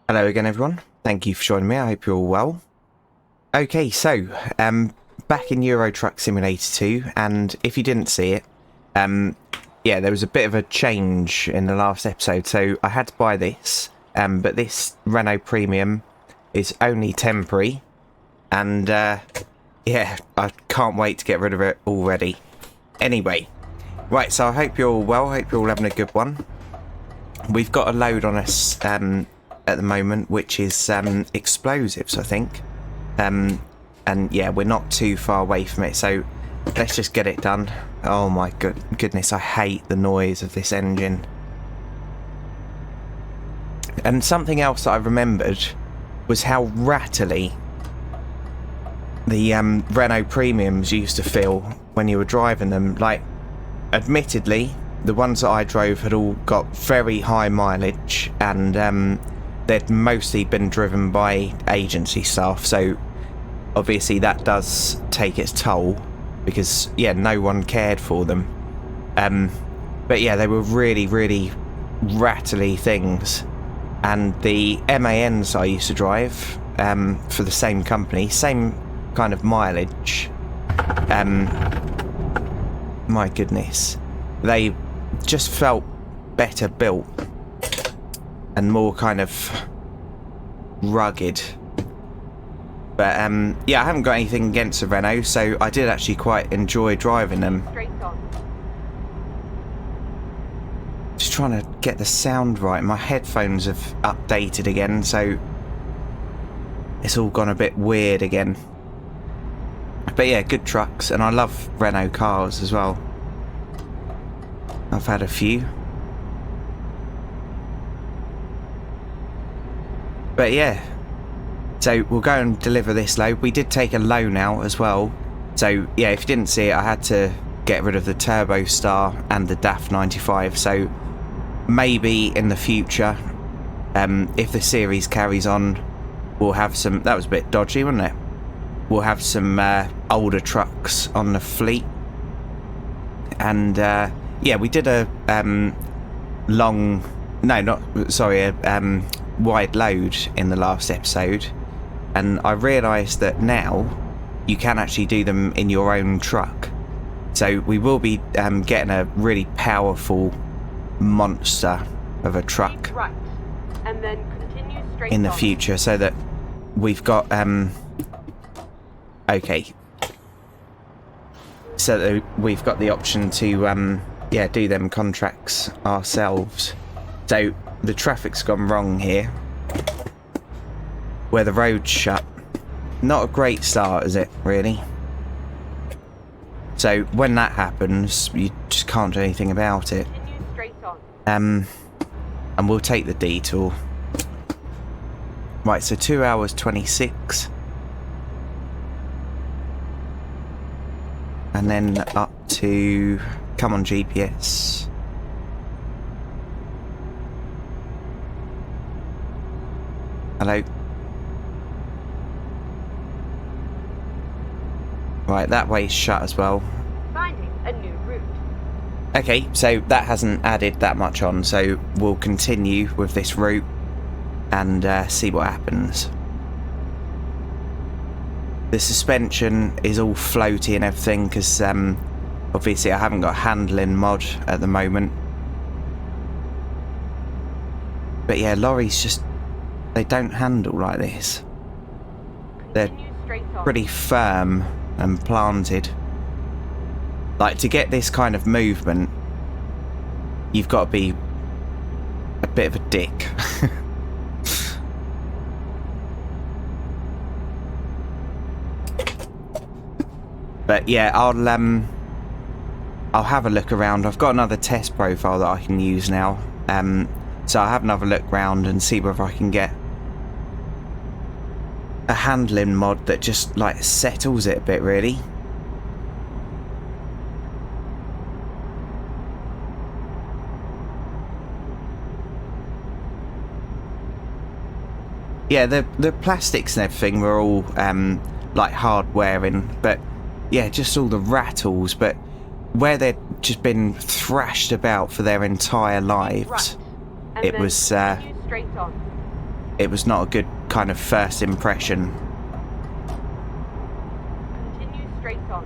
Hello again, everyone. Thank you for joining me. I hope you're all well. Okay, so back in Euro Truck Simulator 2, and if you didn't see it, yeah, there was a bit of a change in the last episode. So I had to buy this, but this Renault Premium is only temporary, and yeah, I can't wait to get rid of it already. Anyway, right. So I hope you're all well. Hope you're all having a good one. We've got a load on us at the moment, which is explosives, I think. And yeah, we're not too far away from it, so let's just get it done. Oh my goodness, I hate the noise of this engine. And something else that I remembered was how rattly the Renault Premiums used to feel when you were driving them. Like, admittedly, the ones that I drove had all got very high mileage, and they'd mostly been driven by agency staff, so obviously that does take its toll, because yeah, no one cared for them. But yeah, they were really rattly things. And the MANs I used to drive for the same company, same kind of mileage, my goodness, they just felt better built and more kind of rugged. But yeah, I haven't got anything against the Renault, so I did actually quite enjoy driving them. Just trying to get the sound right. My headphones have updated again, so it's all gone a bit weird again. But yeah, good trucks, and I love Renault cars as well. I've had a few. But yeah, so we'll go and deliver this load. We did take a loan out as well. So yeah, if you didn't see it, I had to get rid of the Turbo Star and the DAF 95. So maybe in the future, if the series carries on, we'll have some... That was a bit dodgy, wasn't it? We'll have some older trucks on the fleet. And yeah, we did a long... No, not... Sorry, a wide load in the last episode, and I realised that now you can actually do them in your own truck. So we will be getting a really powerful monster of a truck right, and then continue straight in the on. future, so that we've got okay, so that we've got the option to yeah, do them contracts ourselves. So the traffic's gone wrong here, where the road's shut. Not a great start, is it, really? So when that happens, you just can't do anything about it. Continue straight on. And we'll take the detour. Right, so 2 hours 26. And then up to... Come on, GPS. Hello. Right, that way's shut as well. Finding a new route. Okay, so that hasn't added that much on, so we'll continue with this route and see what happens. The suspension is all floaty and everything, because obviously I haven't got handling mod at the moment. But yeah, lorries just... They don't handle like this. They're pretty firm and planted. Like, to get this kind of movement, you've got to be a bit of a dick. But yeah, I'll have a look around. I've got another test profile that I can use now. So I'll have another look around and see whether I can get a handling mod that just like settles it a bit, really. Yeah, the plastics and everything were all like hard wearing, but yeah, just all the rattles. But where they'd just been thrashed about for their entire lives, Right, and it then was continue straight on. it was not a good kind of first impression. Continue straight on.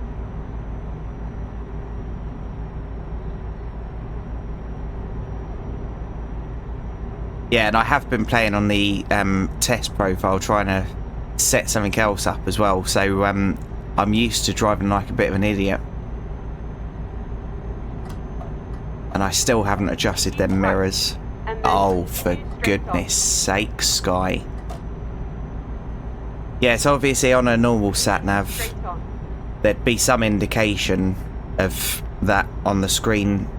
Yeah, and I have been playing on the test profile, trying to set something else up as well. So I'm used to driving like a bit of an idiot. And I still haven't adjusted them mirrors. Oh, for goodness sake, Sky. Yeah, so obviously on a normal sat-nav, there'd be some indication of that on the screen.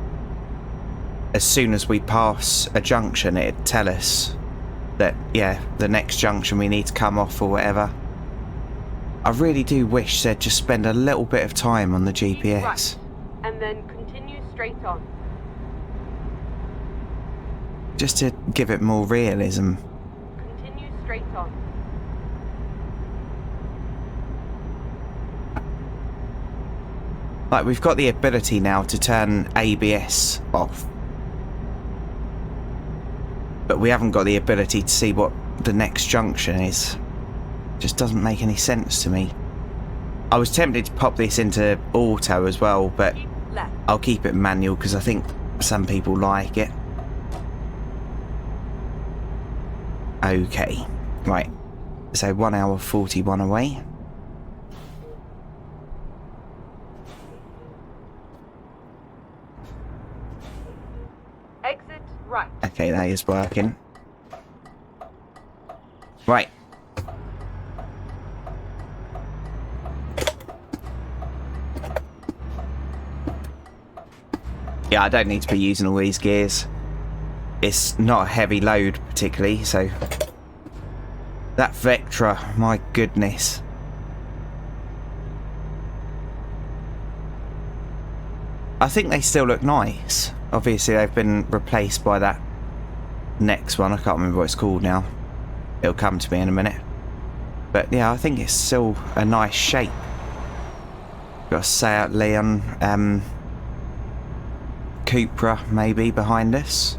As soon as we pass a junction, it'd tell us that, yeah, the next junction we need to come off or whatever. I really do wish they'd just spend a little bit of time on the GPS. Right, and then continue straight on. Just to give it more realism. Continue straight on. Like, we've got the ability now to turn ABS off. But we haven't got the ability to see what the next junction is. Just doesn't make any sense to me. I was tempted to pop this into auto as well, but I'll keep it manual because I think some people like it. Okay, right. So 1 hour 41 away. Exit right. Okay, that is working. Right. Yeah, I don't need to be using all these gears. It's not a heavy load particularly, so... That Vectra, my goodness. I think they still look nice. Obviously they've been replaced by that next one. I can't remember what it's called now. It'll come to me in a minute. But yeah, I think it's still a nice shape. Got a Seat Leon, Cupra maybe behind us.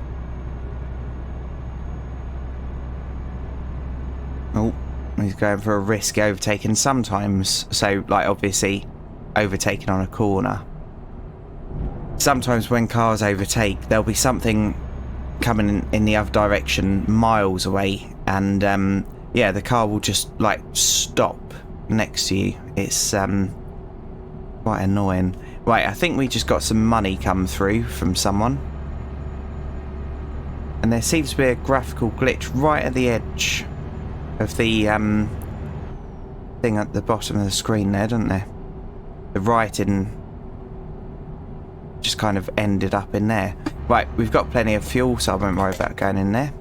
Oh, he's going for a risky overtaking sometimes. So, like, obviously, overtaking on a corner. Sometimes when cars overtake, there'll be something coming in the other direction miles away. And, yeah, the car will just, like, stop next to you. It's, quite annoying. Right, I think we just got some money come through from someone. And there seems to be a graphical glitch right at the edge of the thing at the bottom of the screen there, doesn't there? The writing just kind of ended up in there. Right, we've got plenty of fuel, so I won't worry about going in there.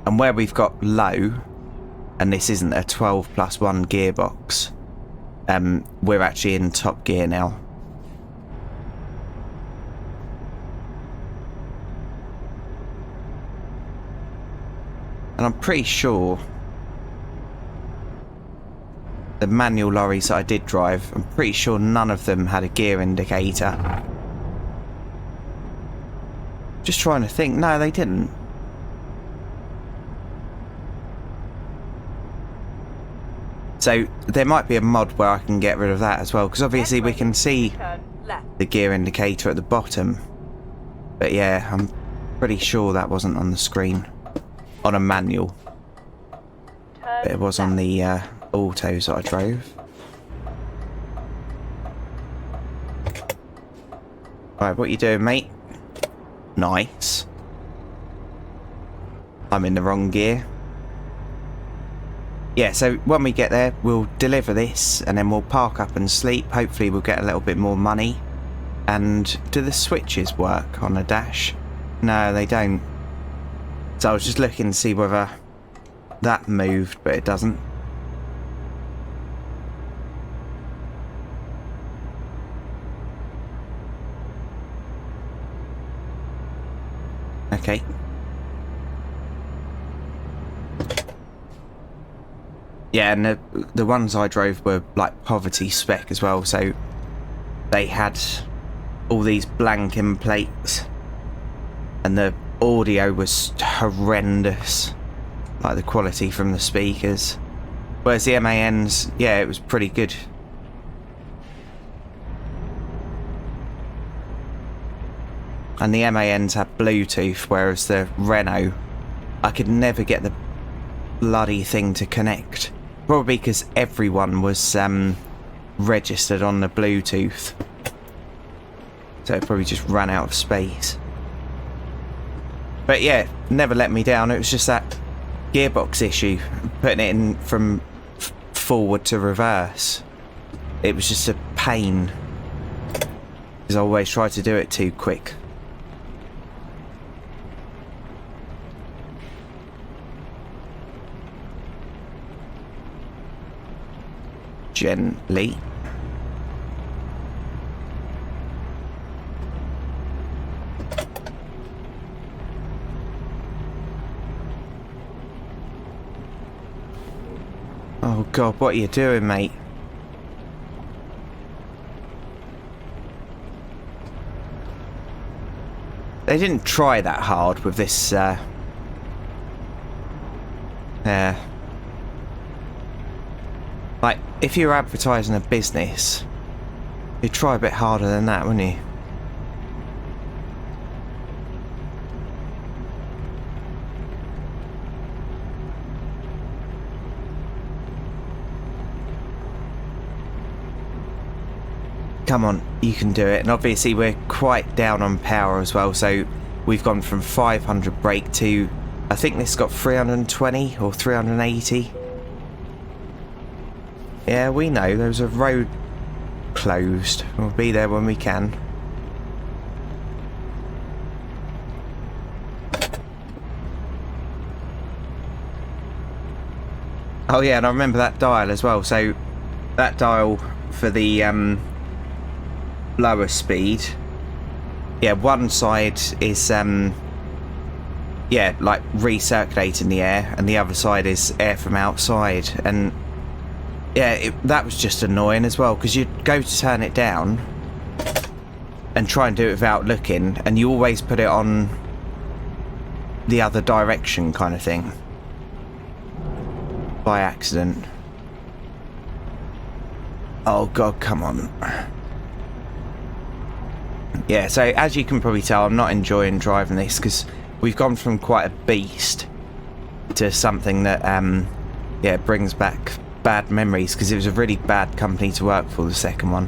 And where we've got low, and this isn't a 12+1 gearbox, we're actually in top gear now. And I'm pretty sure the manual lorries that I did drive, I'm pretty sure none of them had a gear indicator. Just trying to think. No, they didn't. So there might be a mod where I can get rid of that as well, because obviously we can see the gear indicator at the bottom. But yeah, I'm pretty sure that wasn't on the screen. On a manual. But it was on the autos that I drove. Right, what you doing, mate? Nice. I'm in the wrong gear. Yeah, so when we get there, we'll deliver this and then we'll park up and sleep. Hopefully we'll get a little bit more money. And do the switches work on a dash? No, they don't. So I was just looking to see whether that moved, but it doesn't. Okay. Yeah, and the ones I drove were like poverty spec as well, so they had all these blanking plates, and the audio was horrendous, like the quality from the speakers. Whereas the MANs, yeah, it was pretty good. And the MANs had Bluetooth, whereas the Renault, I could never get the bloody thing to connect. Probably because everyone was registered on the Bluetooth. So it probably just ran out of space. But yeah, never let me down. It was just that gearbox issue, putting it in from forward to reverse. It was just a pain, because I always try to do it too quick. Gently. Oh God, what are you doing, mate? They didn't try that hard with this, like, if you're advertising a business, you'd try a bit harder than that, wouldn't you? Come on, you can do it. And obviously we're quite down on power as well, so we've gone from 500 brake to, I think this got 320 or 380. Yeah, we know there's a road closed. We'll be there when we can. Oh yeah, and I remember that dial as well. So that dial for the lower speed, yeah, one side is yeah, like recirculating the air, and the other side is air from outside. And yeah, that was just annoying as well, because you'd go to turn it down and try and do it without looking, and you always put it on the other direction kind of thing by accident. Oh God, come on. Yeah, so as you can probably tell, I'm not enjoying driving this, because we've gone from quite a beast to something that yeah, brings back bad memories, because it was a really bad company to work for, the second one.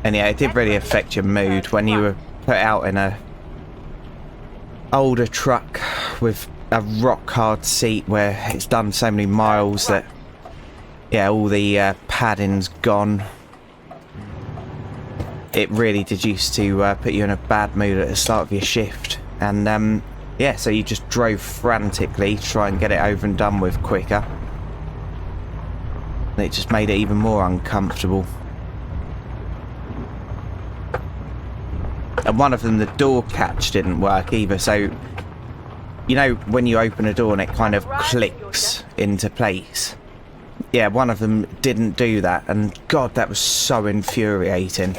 And yeah, it did really affect your mood when you were put out in a older truck with a rock hard seat where it's done so many miles that, yeah, all the padding's gone. It really did used to put you in a bad mood at the start of your shift. And yeah, so you just drove frantically to try and get it over and done with quicker. And it just made it even more uncomfortable. And one of them, the door catch didn't work either, so you know when you open a door and it kind of clicks into place? Yeah, one of them didn't do that, and God, that was so infuriating.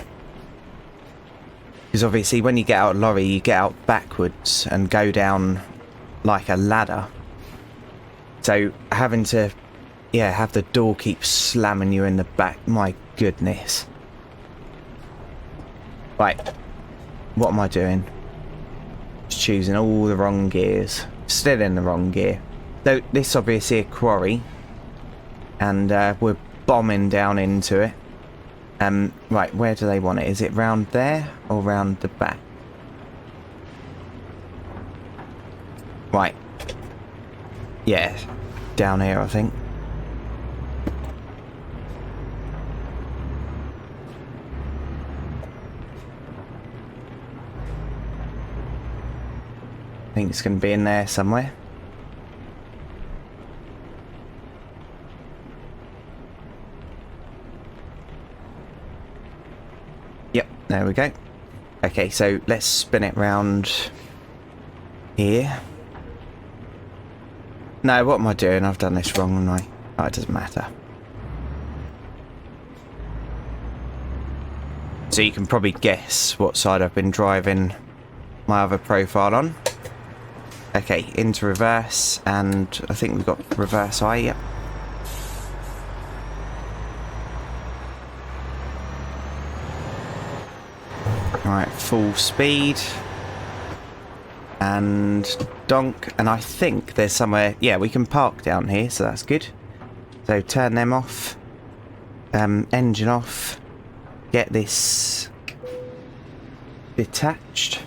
Because obviously when you get out of lorry, you get out backwards and go down like a ladder. So having to, yeah, have the door keep slamming you in the back, my goodness. Right, what am I doing? Just choosing all the wrong gears. Still in the wrong gear. So this is obviously a quarry, and we're bombing down into it. Right, where do they want it? Is it round there or round the back? Right. Yeah, down here, I think. I think it's going to be in there somewhere. Yep, there we go. Okay, so let's spin it round here. No, what am I doing? I've done this wrong, haven't I? Oh, it doesn't matter. So you can probably guess what side I've been driving my other profile on. Okay, into reverse, and I think we've got reverse eye, yep. Alright, full speed. And donk, and I think there's somewhere, yeah, we can park down here, so that's good. So turn them off. Engine off. Get this detached.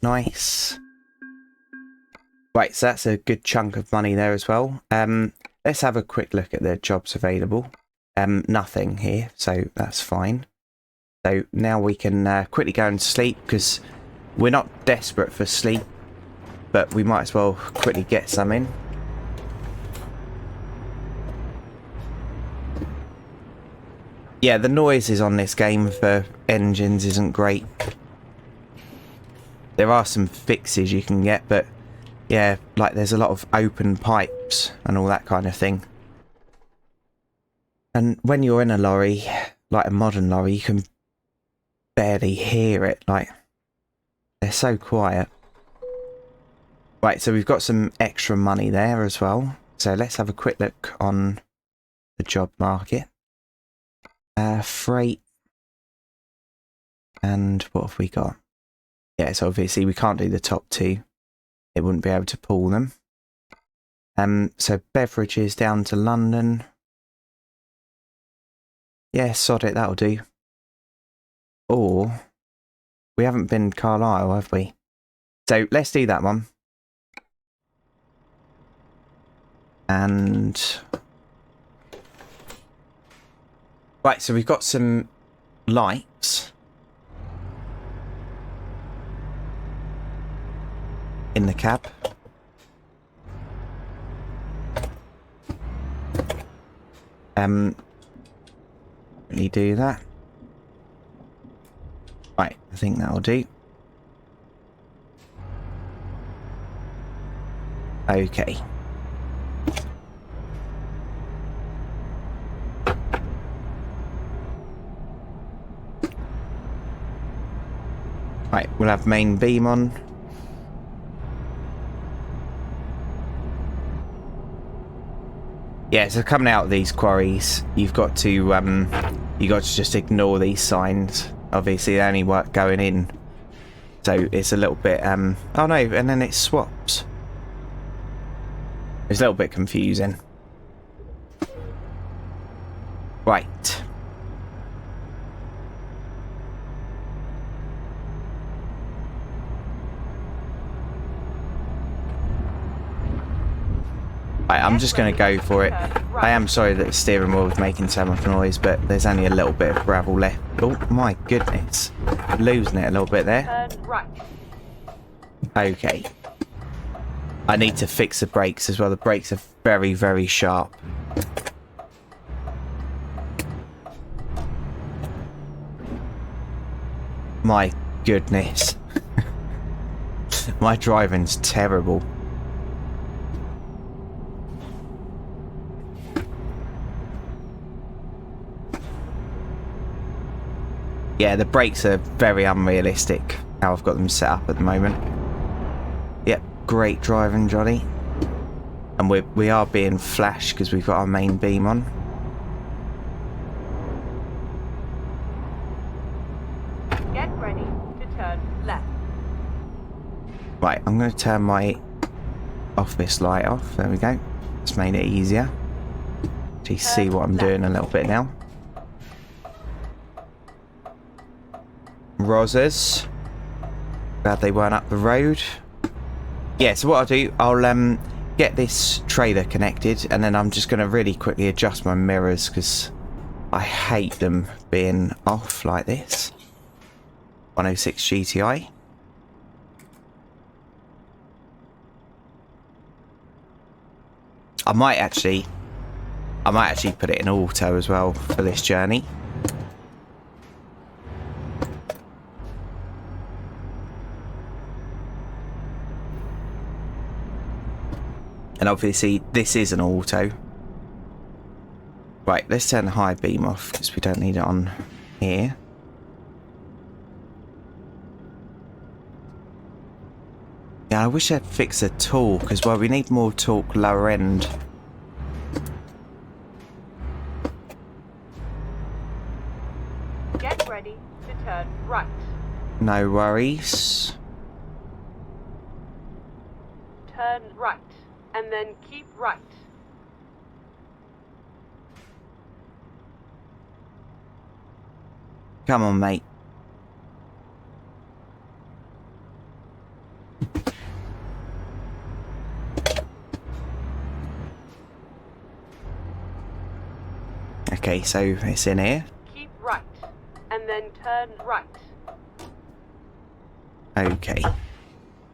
Nice. Right, so that's a good chunk of money there as well. Let's have a quick look at the jobs available. Nothing here, so that's fine. So now we can quickly go and sleep, because we're not desperate for sleep, but we might as well quickly get some in. Yeah, the noises on this game for engines isn't great. There are some fixes you can get, but yeah, like there's a lot of open pipes and all that kind of thing. And when you're in a lorry, like a modern lorry, you can barely hear it. Like, they're so quiet. Right, so we've got some extra money there as well. So let's have a quick look on the job market. Freight. And what have we got? Yeah, so obviously we can't do the top two. It wouldn't be able to pull them. So beverages down to London. Yeah, sod it, that'll do. Or we haven't been Carlisle, have we? So let's do that one. And right, so we've got some lights in the cab. Really do that. Right, I think that'll do. Okay. Right, we'll have main beam on. Yeah, so coming out of these quarries, you've got to just ignore these signs. Obviously, they only work going in, so it's a little bit oh no, and then it swaps. It's a little bit confusing. Right. Right, I'm just going to go for it. I am sorry that the steering wheel is making so much noise, but there's only a little bit of gravel left. Oh my goodness. Losing it a little bit there. Turn right. Okay. I need to fix the brakes as well. The brakes are very, very sharp. My goodness. My driving's terrible. Yeah, the brakes are very unrealistic, how I've got them set up at the moment. Yep, great driving, Johnny. And we are being flashed because we've got our main beam on. Get ready to turn left. Right, I'm going to turn my office light off. There we go. It's made it easier to see what I'm doing a little bit now. Roses. Glad they weren't up the road. Yeah, so what I'll do, I'll get this trailer connected, and then I'm just going to really quickly adjust my mirrors because I hate them being off like this. 106 GTI. I might actually put it in auto as well for this journey. And obviously this is an auto. Right, let's turn the high beam off because we don't need it on here. Yeah, I wish I'd fix the torque because, well, we need more torque lower end. Get ready to turn right. No worries. Turn right, and then keep right. Come on, mate. Okay, so it's in here. Keep right, and then turn right. Okay.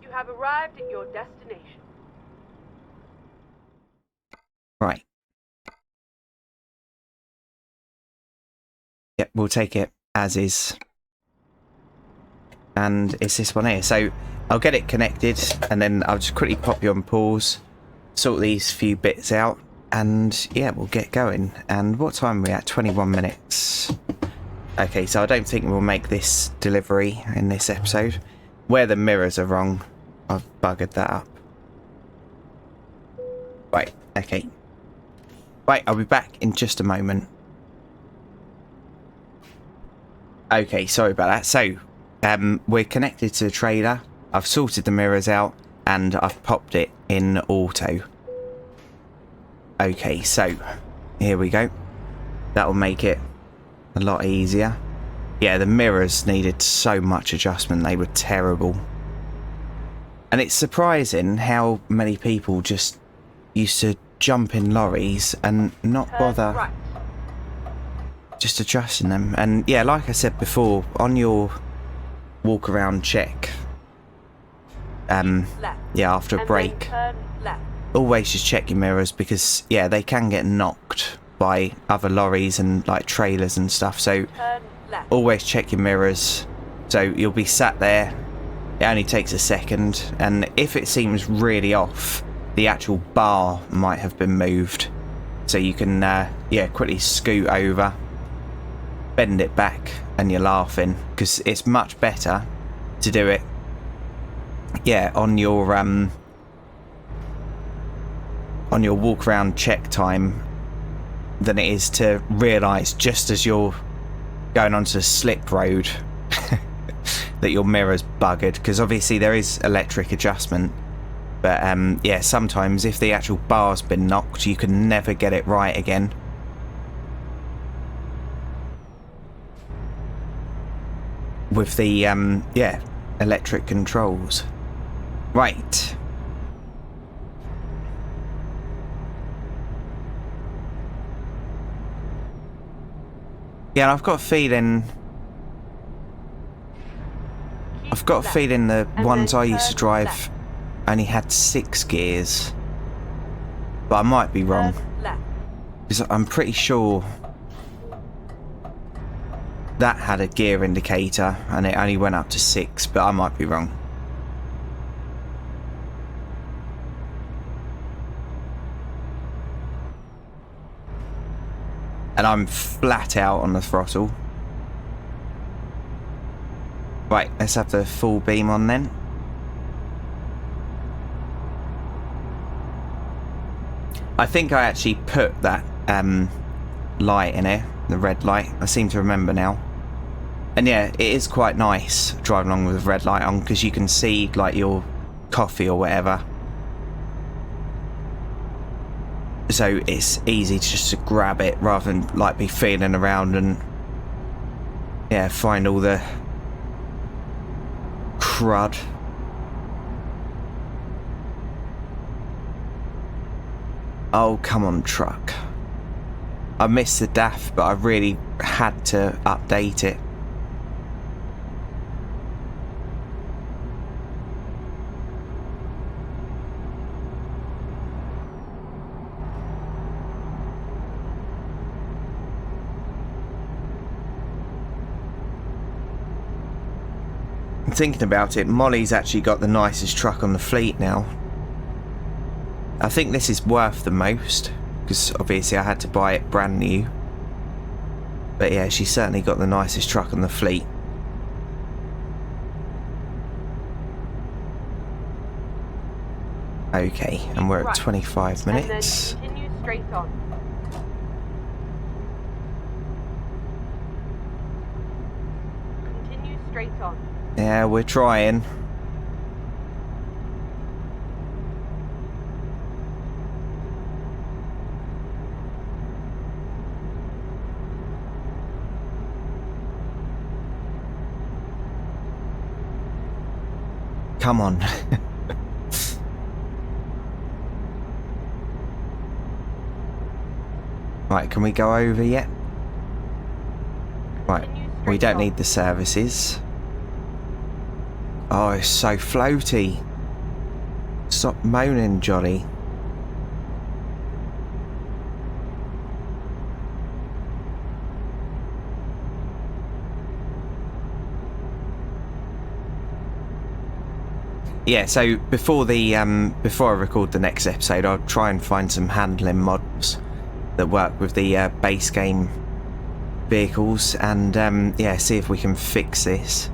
You have arrived at your destination. Right. Yep, we'll take it as is. And it's this one here. So I'll get it connected and then I'll just quickly pop you on pause, sort these few bits out, and yeah, we'll get going. And what time are we at? 21 minutes. Okay, so I don't think we'll make this delivery in this episode. Where the mirrors are wrong, I've buggered that up. Right, okay. Right, I'll be back in just a moment. Okay, sorry about that. So, we're connected to the trailer. I've sorted the mirrors out and I've popped it in auto. Okay, so here we go. That'll make it a lot easier. Yeah, the mirrors needed so much adjustment. They were terrible. And it's surprising how many people just used to jump in lorries and not bother Right. just adjusting them. And yeah, like I said before, on your walk around check, Left. yeah, after a And break, then turn left. always just check your mirrors because yeah, they can get knocked by other lorries and like trailers and stuff. So Turn left. always check your mirrors. So you'll be sat there, it only takes a second, and if it seems really off, the actual bar might have been moved. So you can yeah, quickly scoot over, bend it back, and you're laughing because it's much better to do it, yeah, on your walk around check time than it is to realise just as you're going onto the slip road that your mirror's buggered, because obviously there is electric adjustment, but yeah, sometimes if the actual bar's been knocked you can never get it right again. With the yeah, electric controls. Right. Yeah, and I've got a feeling the ones I used to drive only had 6 gears. But I might be wrong. Because I'm pretty sure that had a gear indicator and it only went up to 6, but I might be wrong. And I'm flat out on the throttle. Right, let's have the full beam on then. I think I actually put that light in it, the red light. I seem to remember now. And yeah, it is quite nice driving along with the red light on because you can see like your coffee or whatever. So it's easy just to grab it rather than like be feeling around and yeah, find all the crud. Oh, come on, truck. I missed the DAF, but I really had to update it. Thinking about it, Molly's actually got the nicest truck on the fleet now. I think this is worth the most, because obviously I had to buy it brand new. But yeah, she's certainly got the nicest truck on the fleet. Okay, and we're at 25 minutes. And then continue straight on. Continue straight on. Yeah, we're trying. Come on. Right, can we go over yet? Right, we don't need the services. Oh, it's so floaty. Stop moaning, Johnny. Yeah, so before I record the next episode, I'll try and find some handling mods that work with the base game vehicles, and yeah, see if we can fix this.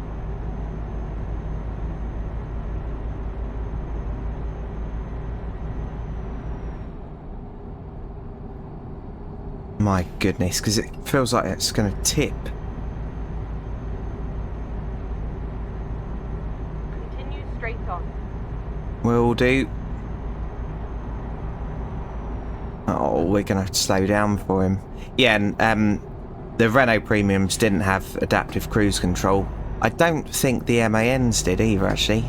My goodness, because it feels like it's going to tip. Continue straight on. Will do. Oh, we're going to have to slow down for him. Yeah, and the Renault Premiums didn't have adaptive cruise control. I don't think the MANs did either, actually.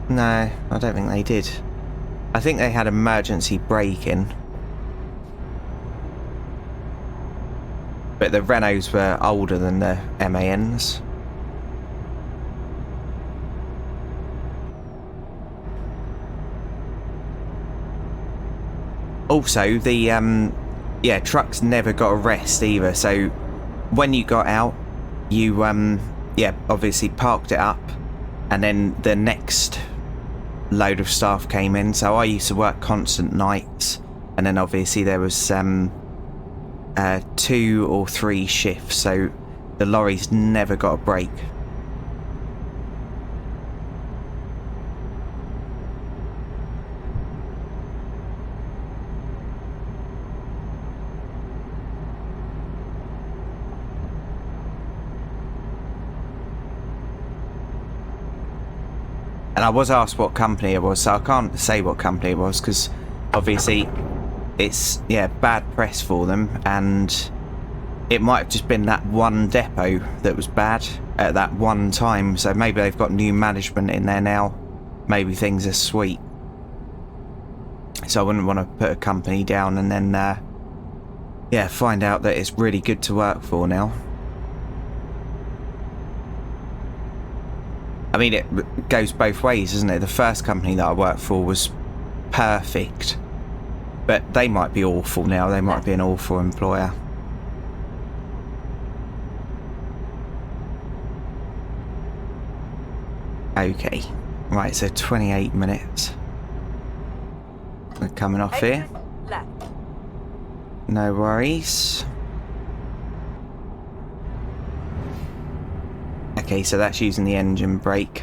No, I don't think they did. I think they had emergency braking. But the Renaults were older than the MANs. Also, the yeah, trucks never got a rest either. So when you got out, you yeah, obviously parked it up, and then the next load of staff came in. So I used to work constant nights, and then obviously there was 2 or 3 shifts, so the lorries never got a break. And I was asked what company it was, so I can't say what company it was, because obviously it's, yeah, bad press for them, and it might have just been that one depot that was bad at that one time. So maybe they've got new management in there now. Maybe things are sweet. So I wouldn't want to put a company down and then, yeah, find out that it's really good to work for now. I mean, it goes both ways, doesn't it? The first company that I worked for was perfect. But they might be awful now. They might be an awful employer. Okay. Right, so 28 minutes. We're coming off here. Left. No worries. Okay, so that's using the engine brake.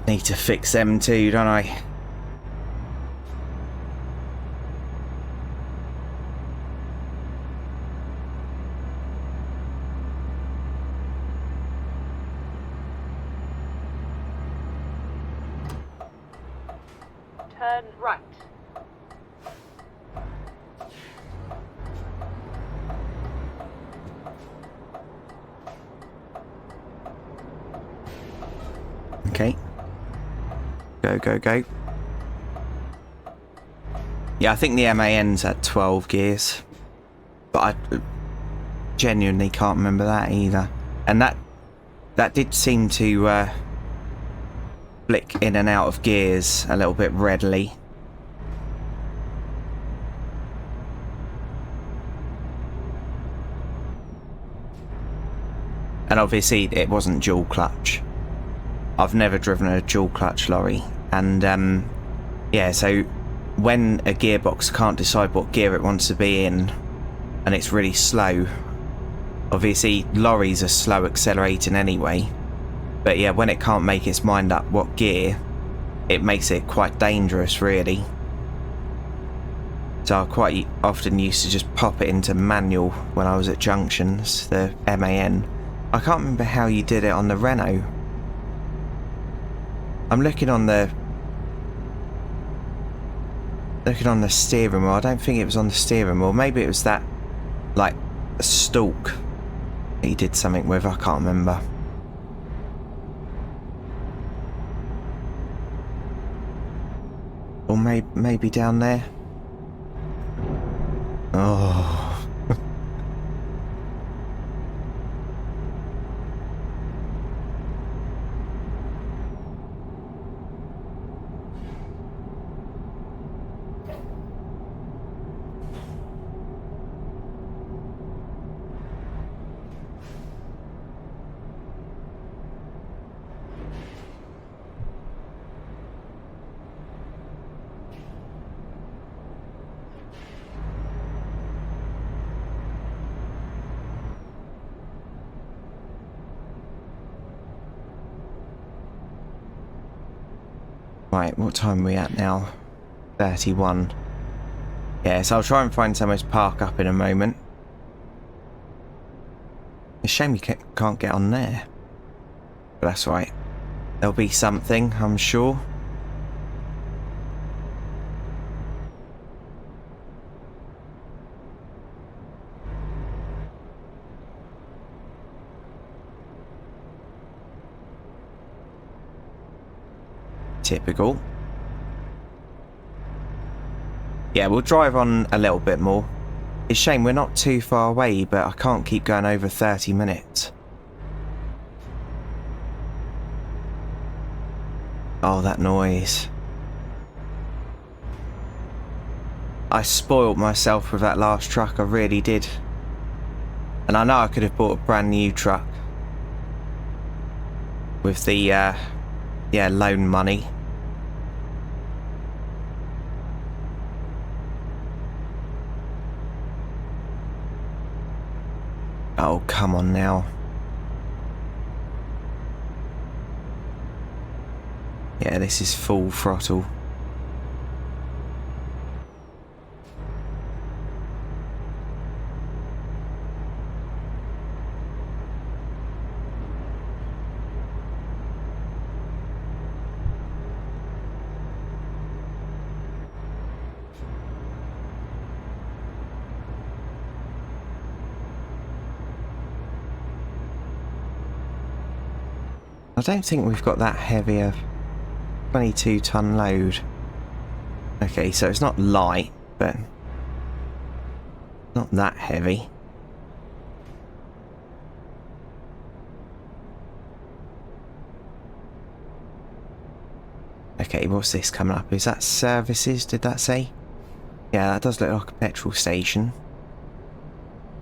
Need to fix them too, don't I? Turn right. Okay. Go, go, go. Yeah, I think the MAN's had 12 gears. But I genuinely can't remember that either. And that did seem to flick in and out of gears a little bit readily. And obviously it wasn't dual clutch. I've never driven a dual clutch lorry, And yeah, so when a gearbox can't decide what gear it wants to be in and it's really slow, obviously lorries are slow accelerating anyway, but yeah, when it can't make its mind up what gear, it makes it quite dangerous really. So I quite often used to just pop it into manual when I was at junctions, the MAN. I can't remember how you did it on the Renault. I'm looking on the steering wheel. I don't think it was on the steering wheel. Maybe it was that, like, a stalk that he did something with. I can't remember. Or maybe down there. Oh. Right, what time are we at now? 31. Yeah, so I'll try and find somewhere to park up in a moment. It's a shame you can't get on there. But that's right. There'll be something, I'm sure. Typical. Yeah, we'll drive on a little bit more. It's a shame we're not too far away, but I can't keep going over 30 minutes. Oh, that noise. I spoiled myself with that last truck, I really did. And I know I could have bought a brand new truck with the, yeah, loan money. Oh, come on now. Yeah, this is full throttle. I don't think we've got that heavy a 22-ton load. Okay, so it's not light, but not that heavy. Okay, what's this coming up? Is that services, did that say? Yeah, that does look like a petrol station.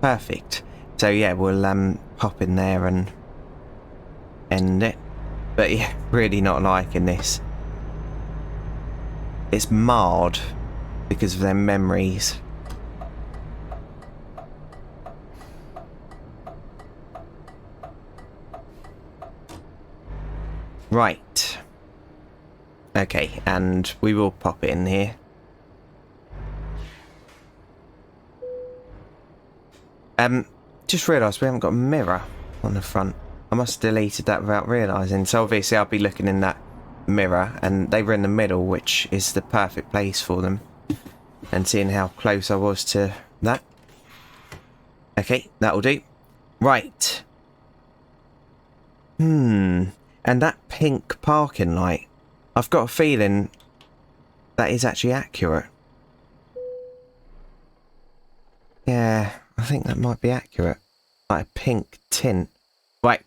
Perfect. So yeah, we'll pop in there and end it. But yeah, really not liking this. It's marred because of their memories. Right. Okay, and we will pop it in here. Just realised we haven't got a mirror on the front. I must have deleted that without realising. So obviously I'll be looking in that mirror, and they were in the middle, which is the perfect place for them. And seeing how close I was to that. Okay, that'll do. Right. And that pink parking light. I've got a feeling that is actually accurate. Yeah, I think that might be accurate. Like a pink tint. Right,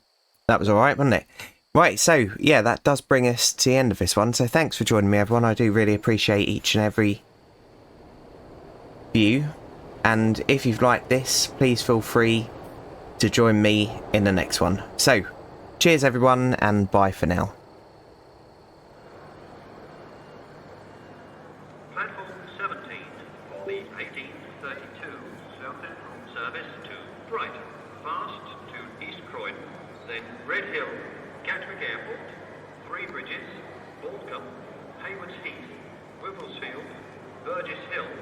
that was alright, wasn't it? Right, so, yeah, that does bring us to the end of this one. So thanks for joining me, everyone. I do really appreciate each and every view. And if you've liked this, please feel free to join me in the next one. So, cheers everyone, and bye for now. Platform 17 for the 1832 South Central service to Brighton, fast to East Croydon, then Red Hill, Gatwick Airport, Three Bridges, Balcombe, Haywards Heath, Wivelsfield, Burgess Hill,